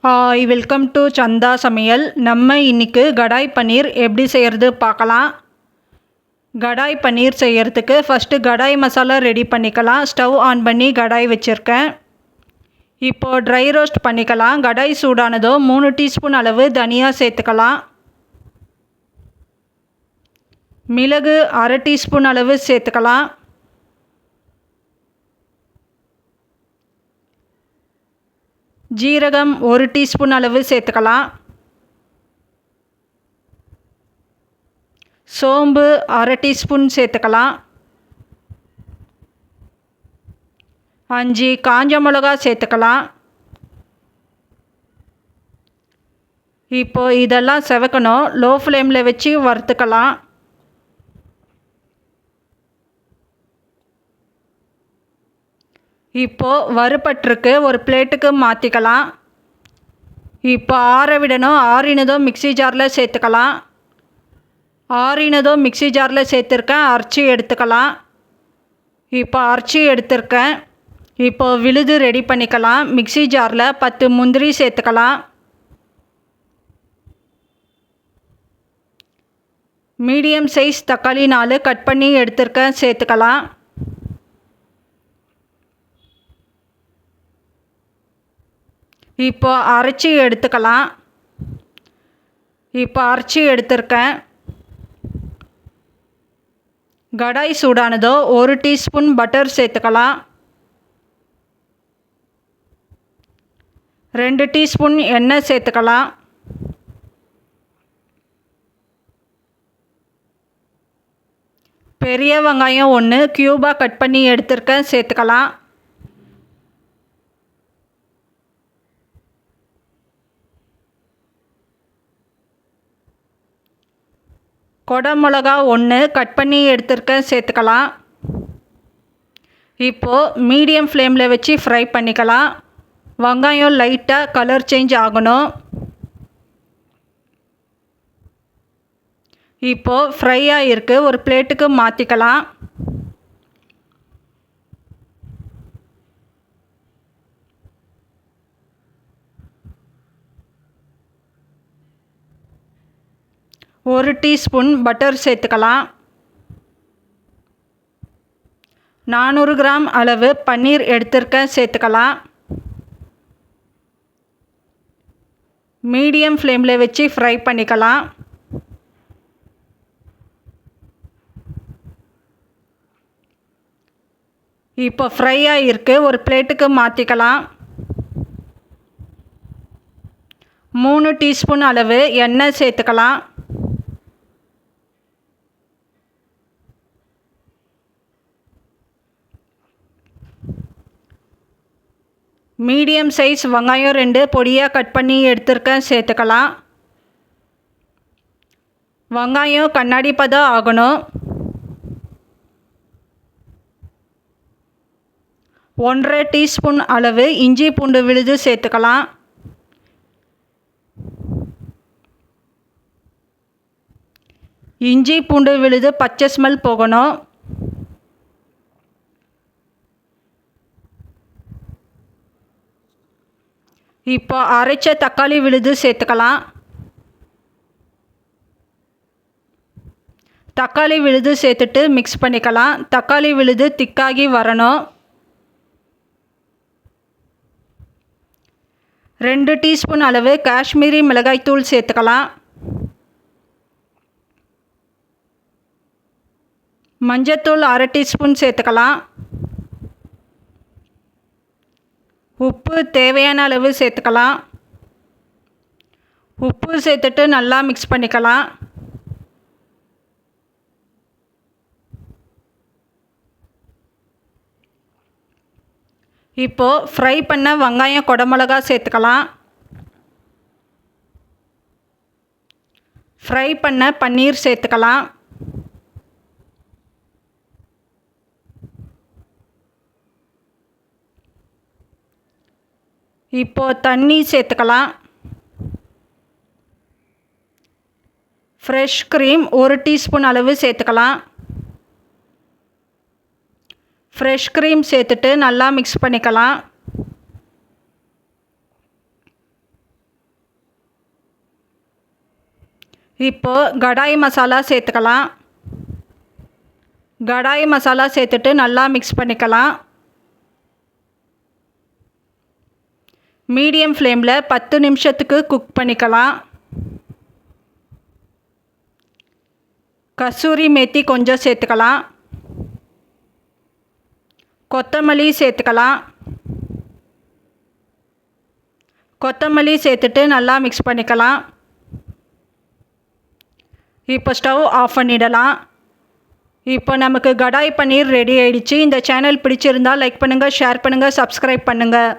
Hi, welcome to சந்தா சமையல். நம்ம இன்றைக்கி கடாய் பன்னீர் எப்படி செய்கிறது பார்க்கலாம். கடாய் பன்னீர் செய்கிறதுக்கு ஃபஸ்ட்டு கடாய் மசாலா ரெடி பண்ணிக்கலாம். ஸ்டவ் ஆன் பண்ணி கடாய் வச்சுருக்கேன். இப்போது ட்ரை ரோஸ்ட் பண்ணிக்கலாம். கடாய் சூடானதோ 3 டீஸ்பூன் அளவு தனியா சேர்த்துக்கலாம். மிளகு அரை டீஸ்பூன் அளவு சேர்த்துக்கலாம். ஜீரகம் 1 டீஸ்பூன் அளவு சேர்த்துக்கலாம். சோம்பு அரை டீஸ்பூன் சேர்த்துக்கலாம். 5 காஞ்ச மிளகா சேர்த்துக்கலாம். இப்போது இதெல்லாம் செவக்கணும். லோ ஃப்ளேமில் வச்சு வறுத்துக்கலாம். இப்போது வறுபட்டிருக்கு, ஒரு பிளேட்டுக்கு மாற்றிக்கலாம். இப்போ ஆற விடணும். ஆறினதும் மிக்ஸி ஜாரில் சேர்த்துக்கலாம். ஆறினதும் மிக்ஸி ஜாரில் சேர்த்துருக்கேன். அரைச்சி எடுத்துக்கலாம். இப்போ அரைச்சி எடுத்துருக்கேன். இப்போது விழுது ரெடி பண்ணிக்கலாம். மிக்ஸி ஜாரில் 10 முந்திரி சேர்த்துக்கலாம். மீடியம் சைஸ் தக்காளி 4 கட் பண்ணி எடுத்துருக்கேன், சேர்த்துக்கலாம். இப்போ அரைச்சி எடுத்துக்கலாம். இப்போ அரைச்சி எடுத்துருக்கேன். கடாய் சூடானதோ 1 டீஸ்பூன் பட்டர் சேர்த்துக்கலாம். 2 டீஸ்பூன் எண்ணெய் சேர்த்துக்கலாம். பெரிய வெங்காயம் 1 க்யூபாக கட் பண்ணி எடுத்துருக்கேன், சேர்த்துக்கலாம். கொடை மிளகா 1 கட் பண்ணி எடுத்துருக்கேன், சேர்த்துக்கலாம். இப்போது மீடியம் ஃப்ளேமில் வச்சு ஃப்ரை பண்ணிக்கலாம். வெங்காயம் லைட்டாக கலர் சேஞ்ச் ஆகணும். இப்போது ஃப்ரை ஆகிருக்கு, ஒரு பிளேட்டுக்கு மாற்றிக்கலாம். ஒரு டீஸ்பூன் பட்டர் சேர்த்துக்கலாம். 400 கிராம் அளவு பன்னீர் எடுத்துருக்கேன், சேர்த்துக்கலாம். மீடியம் ஃப்ளேமில் வச்சு ஃப்ரை பண்ணிக்கலாம். இப்போ ஃப்ரை ஆகிருக்கு, ஒரு பிளேட்டுக்கு மாற்றிக்கலாம். 3 டீஸ்பூன் அளவு எண்ணெய் சேர்த்துக்கலாம். மீடியம் சைஸ் வெங்காயம் 2 பொடியாக கட் பண்ணி எடுத்துருக்கேன், சேர்த்துக்கலாம். வெங்காயம் கண்ணாடி பதம் ஆகணும். 1.5 டீஸ்பூன் அளவு இஞ்சி பூண்டு விழுது சேர்த்துக்கலாம். இஞ்சி பூண்டு விழுது பச்சை ஸ்மெல் போகணும். இப்போ அரைச்ச தக்காளி விழுது சேர்த்துக்கலாம். தக்காளி விழுது சேர்த்துட்டு மிக்ஸ் பண்ணிக்கலாம். தக்காளி விழுது திக்காகி வரணும். 2 டீஸ்பூன் அளவு காஷ்மீரி மிளகாய்த்தூள் சேர்த்துக்கலாம். மஞ்சத்தூள் அரை டீஸ்பூன் சேர்த்துக்கலாம். உப்பு தேவையான அளவு சேர்த்துக்கலாம். உப்பு சேர்த்துட்டு நல்லா மிக்ஸ் பண்ணிக்கலாம். இப்போது ஃப்ரை பண்ண வெங்காயம் கொடை மிளகா சேர்த்துக்கலாம். ஃப்ரை பண்ண பன்னீர் சேர்த்துக்கலாம். இப்போது தண்ணி சேர்த்துக்கலாம். ஃப்ரெஷ் க்ரீம் 1 டீஸ்பூன் அளவு சேர்த்துக்கலாம். ஃப்ரெஷ் க்ரீம் சேர்த்துட்டு நல்லா மிக்ஸ் பண்ணிக்கலாம். இப்போது கடாய் மசாலா சேர்த்துக்கலாம். கடாய் மசாலா சேர்த்துட்டு நல்லா மிக்ஸ் பண்ணிக்கலாம். மீடியம் ஃப்ளேமில் 10 நிமிஷத்துக்கு குக் பண்ணிக்கலாம். கசூரி மேத்தி கொஞ்சம் சேர்த்துக்கலாம். கொத்தமல்லி சேர்த்துக்கலாம். கொத்தமல்லி சேர்த்துட்டு நல்லா மிக்ஸ் பண்ணிக்கலாம். இப்போ ஸ்டவ் ஆஃப் பண்ணிடலாம். இப்போ நமக்கு கடாய் பன்னீர் ரெடி ஆயிடுச்சு. இந்த சேனல் பிடிச்சிருந்தால் லைக் பண்ணுங்கள், ஷேர் பண்ணுங்கள், சப்ஸ்கிரைப் பண்ணுங்கள்.